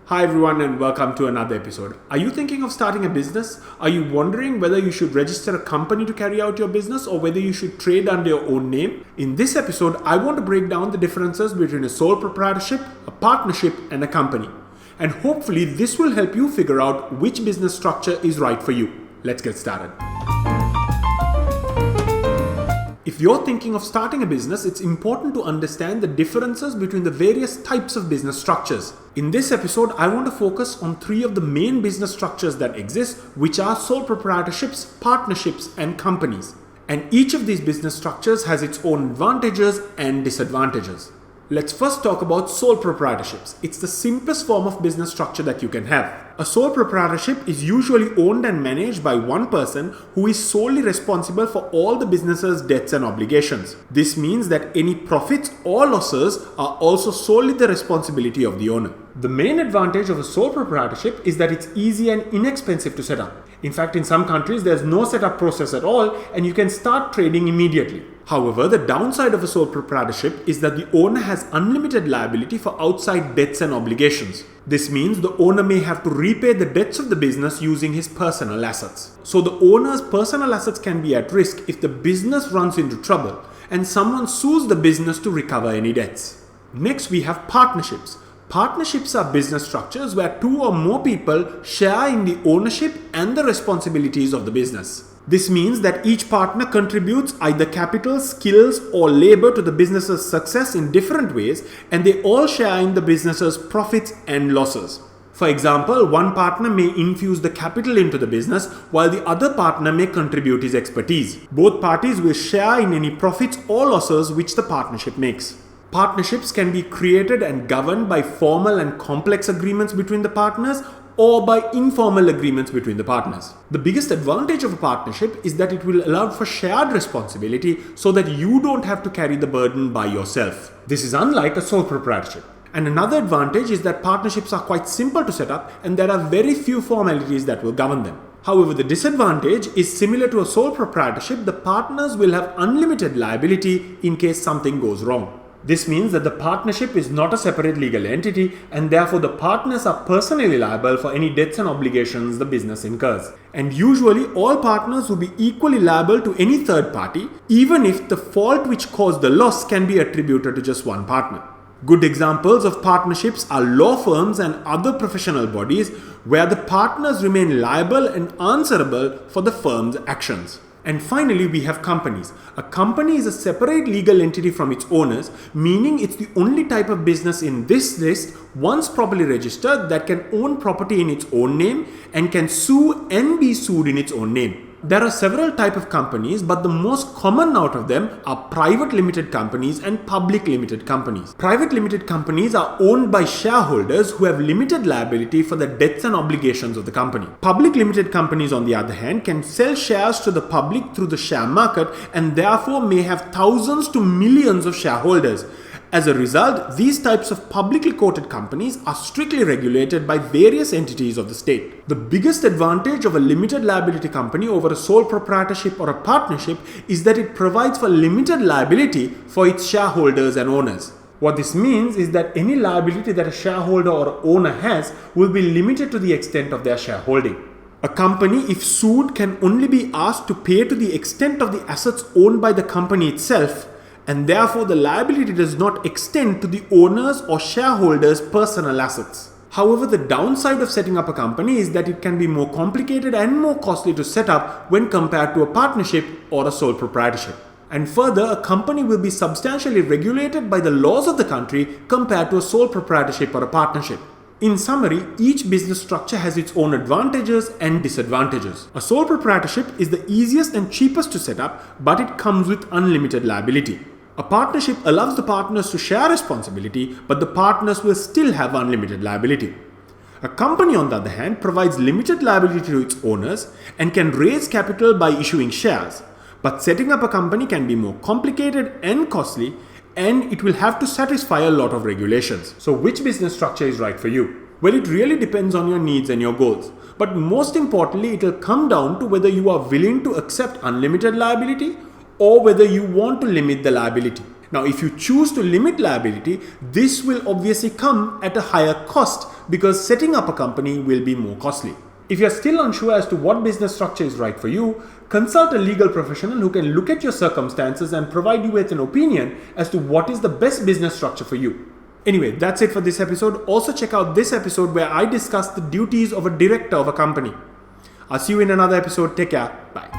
Hi everyone and welcome to another episode. Are you thinking of starting a business? Are you wondering whether you should register a company to carry out your business or whether you should trade under your own name? In this episode, I want to break down the differences between a sole proprietorship, a partnership and a company. And hopefully this will help you figure out which business structure is right for you. Let's get started. If you're thinking of starting a business, it's important to understand the differences between the various types of business structures. In this episode, I want to focus on three of the main business structures that exist, which are sole proprietorships, partnerships, and companies. And each of these business structures has its own advantages and disadvantages. Let's first talk about sole proprietorships. It's the simplest form of business structure that you can have. A sole proprietorship is usually owned and managed by one person who is solely responsible for all the business's debts and obligations. This means that any profits or losses are also solely the responsibility of the owner. The main advantage of a sole proprietorship is that it's easy and inexpensive to set up. In fact, in some countries, there's no setup process at all and you can start trading immediately. However, the downside of a sole proprietorship is that the owner has unlimited liability for outside debts and obligations. This means the owner may have to repay the debts of the business using his personal assets. So the owner's personal assets can be at risk if the business runs into trouble and someone sues the business to recover any debts. Next, we have partnerships. Partnerships are business structures where two or more people share in the ownership and the responsibilities of the business. This means that each partner contributes either capital, skills, or labor to the business's success in different ways, and they all share in the business's profits and losses. For example, one partner may infuse the capital into the business while the other partner may contribute his expertise. Both parties will share in any profits or losses which the partnership makes. Partnerships can be created and governed by formal and complex agreements between the partners or by informal agreements between the partners. The biggest advantage of a partnership is that it will allow for shared responsibility so that you don't have to carry the burden by yourself. This is unlike a sole proprietorship. And another advantage is that partnerships are quite simple to set up and there are very few formalities that will govern them. However, the disadvantage is similar to a sole proprietorship. The partners will have unlimited liability in case something goes wrong. This means that the partnership is not a separate legal entity and therefore the partners are personally liable for any debts and obligations the business incurs. And usually all partners will be equally liable to any third party, even if the fault which caused the loss can be attributed to just one partner. Good examples of partnerships are law firms and other professional bodies where the partners remain liable and answerable for the firm's actions. And finally, we have companies. A company is a separate legal entity from its owners, meaning it's the only type of business in this list, once properly registered, that can own property in its own name and can sue and be sued in its own name. There are several types of companies, but the most common out of them are private limited companies and public limited companies. Private limited companies are owned by shareholders who have limited liability for the debts and obligations of the company. Public limited companies, on the other hand, can sell shares to the public through the share market and therefore may have thousands to millions of shareholders. As a result, these types of publicly quoted companies are strictly regulated by various entities of the state. The biggest advantage of a limited liability company over a sole proprietorship or a partnership is that it provides for limited liability for its shareholders and owners. What this means is that any liability that a shareholder or owner has will be limited to the extent of their shareholding. A company, if sued, can only be asked to pay to the extent of the assets owned by the company itself, and therefore the liability does not extend to the owners or shareholders' personal assets. However, the downside of setting up a company is that it can be more complicated and more costly to set up when compared to a partnership or a sole proprietorship. And further, a company will be substantially regulated by the laws of the country compared to a sole proprietorship or a partnership. In summary, each business structure has its own advantages and disadvantages. A sole proprietorship is the easiest and cheapest to set up, but it comes with unlimited liability. A partnership allows the partners to share responsibility, but the partners will still have unlimited liability. A company, on the other hand, provides limited liability to its owners and can raise capital by issuing shares. But setting up a company can be more complicated and costly, and it will have to satisfy a lot of regulations. So which business structure is right for you? Well, it really depends on your needs and your goals. But most importantly, it will come down to whether you are willing to accept unlimited liability or whether you want to limit the liability. Now, if you choose to limit liability, this will obviously come at a higher cost because setting up a company will be more costly. If you're still unsure as to what business structure is right for you, consult a legal professional who can look at your circumstances and provide you with an opinion as to what is the best business structure for you. Anyway, that's it for this episode. Also check out this episode where I discuss the duties of a director of a company. I'll see you in another episode. Take care. Bye.